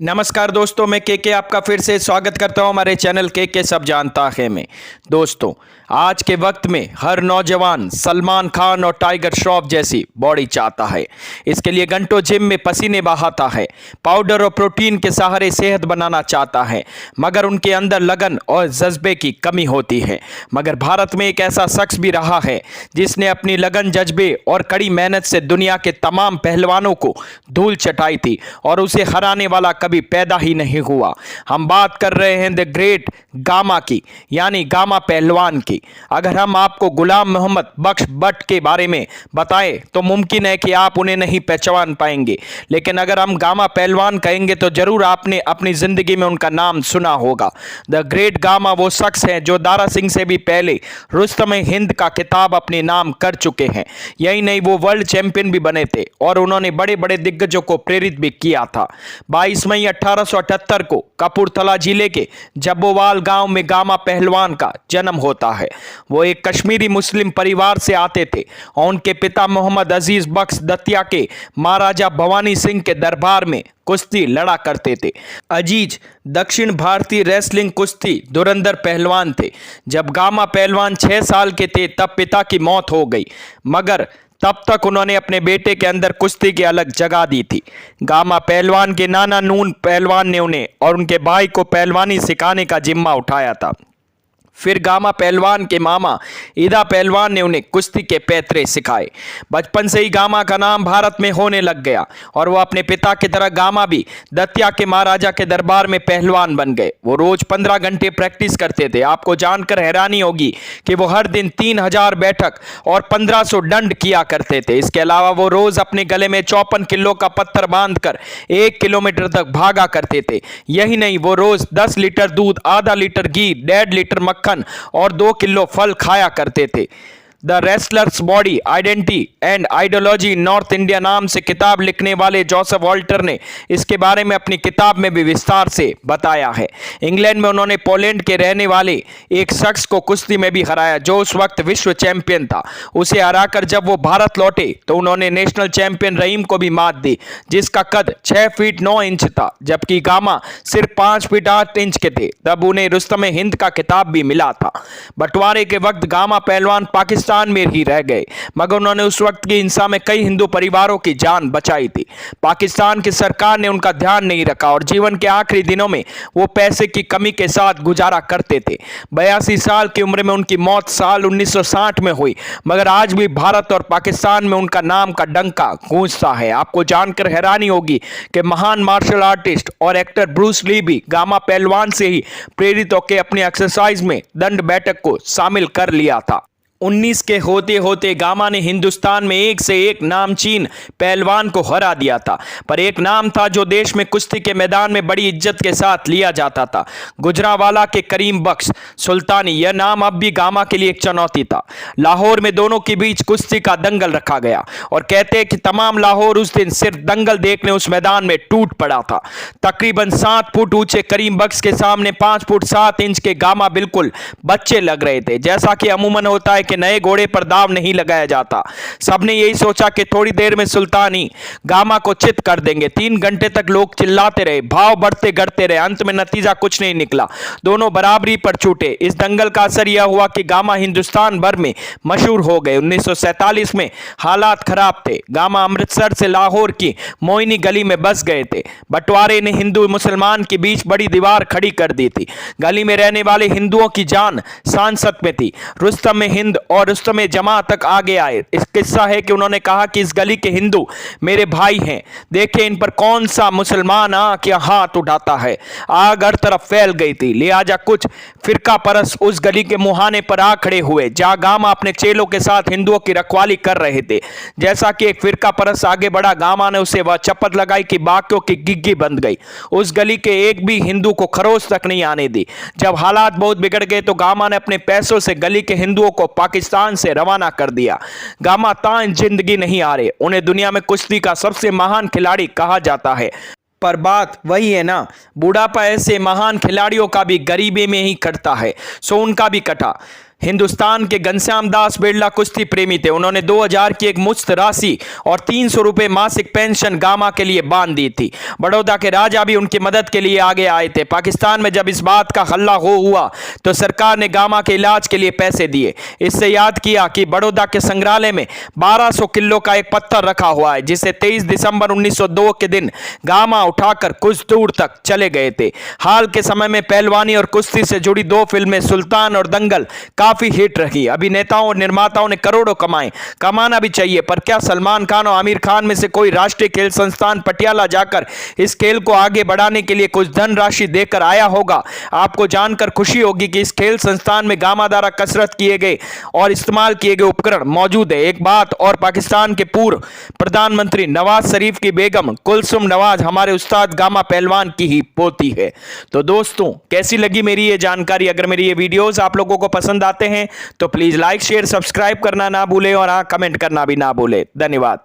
नमस्कार दोस्तों, मैं के आपका फिर से स्वागत करता हूं हमारे चैनल के सब जानता है में। दोस्तों, आज के वक्त में हर नौजवान सलमान खान और टाइगर श्रॉफ जैसी बॉडी चाहता है। इसके लिए घंटों जिम में पसीने बहाता है, पाउडर और प्रोटीन के सहारे सेहत बनाना चाहता है, मगर उनके अंदर लगन और जज्बे की कमी होती है। मगर भारत में एक ऐसा शख्स भी रहा है जिसने अपनी लगन, जज्बे और कड़ी मेहनत से दुनिया के तमाम पहलवानों को धूल चटाई थी और उसे हराने वाला कभी पैदा ही नहीं हुआ। हम बात कर रहे हैं द ग्रेट गामा की, यानी गामा पहलवान की। अगर हम आपको गुलाम मोहम्मद बख्श भट्ट के बारे में बताएं तो मुमकिन है कि आप उन्हें नहीं पहचान पाएंगे, लेकिन अगर हम गामा पहलवान कहेंगे तो जरूर आपने अपनी जिंदगी में उनका नाम सुना होगा। द ग्रेट गामा वो शख्स हैं जो दारा सिंह से भी पहले रुस्तम हिंद का खिताब अपने नाम कर चुके हैं। यही नहीं, वो वर्ल्ड चैंपियन भी बने थे और उन्होंने बड़े बड़े दिग्गजों को प्रेरित भी किया था। 22 मई 1878 को कपूरथला जिले के जब्बोवाल गांव में गामा पहलवान का जन्म होता है। वो एक कश्मीरी मुस्लिम परिवार से आते थे और उनके पिता मोहम्मद अजीज बख्श दतिया के महाराजा भवानी सिंह के दरबार में कुश्ती लड़ा करते थे। अजीज दक्षिण भारतीय रेसलिंग कुश्ती धुरंधर पहलवान थे। जब गामा पहलवान 6 साल के थे तब पिता की मौत हो गई, मगर तब तक उन्होंने अपने बेटे के अंदर कुश्ती की अलग जगह दी थी। गामा पहलवान के नाना नून पहलवान ने उन्हें और उनके भाई को पहलवानी सिखाने का जिम्मा उठाया था। फिर गामा पहलवान के मामा ईदा पहलवान ने उन्हें कुश्ती के पैतरे सिखाए। बचपन से ही गामा का नाम भारत में होने लग गया और वो अपने पिता की तरह गामा भी दतिया के महाराजा के दरबार में पहलवान बन गए। वो रोज 15 घंटे प्रैक्टिस करते थे। आपको जानकर हैरानी होगी कि वो हर दिन 3000 बैठक और 1500 दंड किया करते थे। इसके अलावा वो रोज अपने गले में 54 किलो का पत्थर बांधकर 1 किलोमीटर तक भागा करते थे। यही नहीं, वो रोज 10 लीटर दूध, आधा लीटर घी, 1.5 लीटर मक्खन और 2 किलो फल खाया करते थे। The wrestlers body identity and ideology north India नाम से किताब लिखने वाले जोसेफ वॉल्टर ने इसके बारे में अपनी किताब में भी विस्तार से बताया है। इंग्लैंड में उन्होंने पोलैंड के रहने वाले एक शख्स को कुश्ती में भी हराया जो उस वक्त विश्व चैंपियन था। उसे हराकर जब वो भारत लौटे तो उन्होंने नेशनल चैंपियन रहीम को भी मात दी, जिसका कद 6 फीट 9 इंच था, जबकि गामा सिर्फ 5 फीट 8 इंच के थे। तब उन्हें रुस्तम हिंद का खिताब भी मिला था। बंटवारे के वक्त गामा पहलवान पाकिस्तान में ही रह गए, मगर उन्होंने उस वक्त की हिंसा में कई हिंदू परिवारों की जान बचाई थी। पाकिस्तान की सरकार ने उनका ध्यान नहीं रखा और जीवन के आखिरी दिनों में वो पैसे की कमी के साथ गुजारा करते थे। 82 साल की उम्र में उनकी मौत साल 1960 में हुई, मगर आज भी भारत और पाकिस्तान में उनका नाम का डंका गूंजता है। आपको जानकर हैरानी होगी कि महान मार्शल आर्टिस्ट और एक्टर ब्रूस ली भी गामा पहलवान से ही प्रेरित होकर अपनी एक्सरसाइज में दंड बैठक को शामिल कर लिया था। 19 के होते होते गामा ने हिंदुस्तान में एक से एक नामचीन पहलवान को हरा दिया था, पर एक नाम था जो देश में कुश्ती के मैदान में बड़ी इज्जत के साथ लिया जाता था। गुजरांवाला के करीम बख्श सुल्तानी, यह नाम अब भी गामा के लिए एक चुनौती था। लाहौर में दोनों के बीच कुश्ती का दंगल रखा गया और कहते हैं कि तमाम लाहौर उस दिन सिर्फ दंगल देखने उस मैदान में टूट पड़ा था। तकरीबन 7 फुट ऊंचे करीम बख्श के सामने 5 फुट 7 इंच के गामा बिल्कुल बच्चे लग रहे थे। जैसा कि अमूमन होता है कि नए घोड़े पर दाव नहीं लगाया जाता, सबने यही सोचा कि थोड़ी देर में सुल्तानी गामा को चित कर देंगे। 3 घंटे तक लोग चिल्लाते रहे, भाव बढ़ते घटते रहे, अंत में नतीजा कुछ नहीं निकला, दोनों बराबरी पर छूटे। इस दंगल का असर यह हुआ कि गामा हिंदुस्तान भर में मशहूर हो गए। 1947 में हालात खराब थे। गामा अमृतसर से लाहौर की मोइनी गली में बस गए थे। बंटवारे ने हिंदू मुसलमान के बीच बड़ी दीवार खड़ी कर दी थी। गली में रहने वाले हिंदुओं की जान सांसत में थी। रुस्तम हिंद और रुस्तम जमा तक आगे आए। इस किस्सा है कि उन्होंने कहा कि इस गली के हिंदू मेरे भाई हैं, देखें इन पर कौन सा मुसलमान क्या हाथ उठाता है। आग हर तरफ फैल गई थी, लिहाजा कुछ फिरका परस उस गली के मुहाने पर आ खड़े हुए जहां गामा अपने चेलों के साथ हिंदुओं की रखवाली कर रहे थे। जैसा कि एक फिरका परस आगे बढ़ा, गामा ने उसे वह शपथ लगाई कि बाकियों की गिग्गी बंध गई, उस गली के एक भी हिंदू को खरोच तक नहीं आने दी। जब हालात बहुत बिगड़ गए तो गामा ने अपने पैसों से गली के हिंदुओं को पाकिस्तान से रवाना कर दिया। गामा तान जिंदगी नहीं हारे, उन्हें दुनिया में कुश्ती का सबसे महान खिलाड़ी कहा जाता है। पर बात वही है ना, बुढ़ापा ऐसे महान खिलाड़ियों का भी गरीबी में ही कटता है, सो उनका भी कटा। हिंदुस्तान के घनश्याम दास बिरला कुश्ती प्रेमी थे। उन्होंने 2000 की एक मुश्त राशि और 300 रुपए मासिक पेंशन गामा के लिए बांध दी थी। बड़ौदा के राजा भी उनकी मदद के लिए आगे आए थे। पाकिस्तान में जब इस बात का हल्ला हुआ तो सरकार ने गामा के इलाज के लिए पैसे दिए। इससे याद किया कि बड़ौदा के संग्रहालय में 1200 किलो का एक पत्थर रखा हुआ है, जिसे 23 दिसंबर 1902 के दिन गामा उठाकर कुछ दूर तक चले गए थे। हाल के समय में पहलवानी और कुश्ती से जुड़ी 2 फिल्में सुल्तान और दंगल काफी हिट रही। अभिनेताओं और निर्माताओं ने करोड़ों कमाए, कमाना भी चाहिए, पर क्या सलमान खान और आमिर खान में से कोई राष्ट्रीय खेल संस्थान पटियाला जाकर इस खेल को आगे बढ़ाने के लिए कुछ धनराशि देकर आया होगा? आपको जानकर खुशी होगी कि इस खेल संस्थान में गामा द्वारा कसरत किए गए और इस्तेमाल किए गए उपकरण मौजूद है। एक बात और, पाकिस्तान के पूर्व प्रधानमंत्री नवाज शरीफ की बेगम कुलसुम नवाज हमारे उस्ताद गामा पहलवान की ही पोती है। तो दोस्तों, कैसी लगी मेरी ये जानकारी? अगर मेरी ये वीडियोस आप लोगों को पसंद आते हैं तो प्लीज लाइक शेयर सब्सक्राइब करना ना भूलें और हाँ, कमेंट करना भी ना भूलें। धन्यवाद।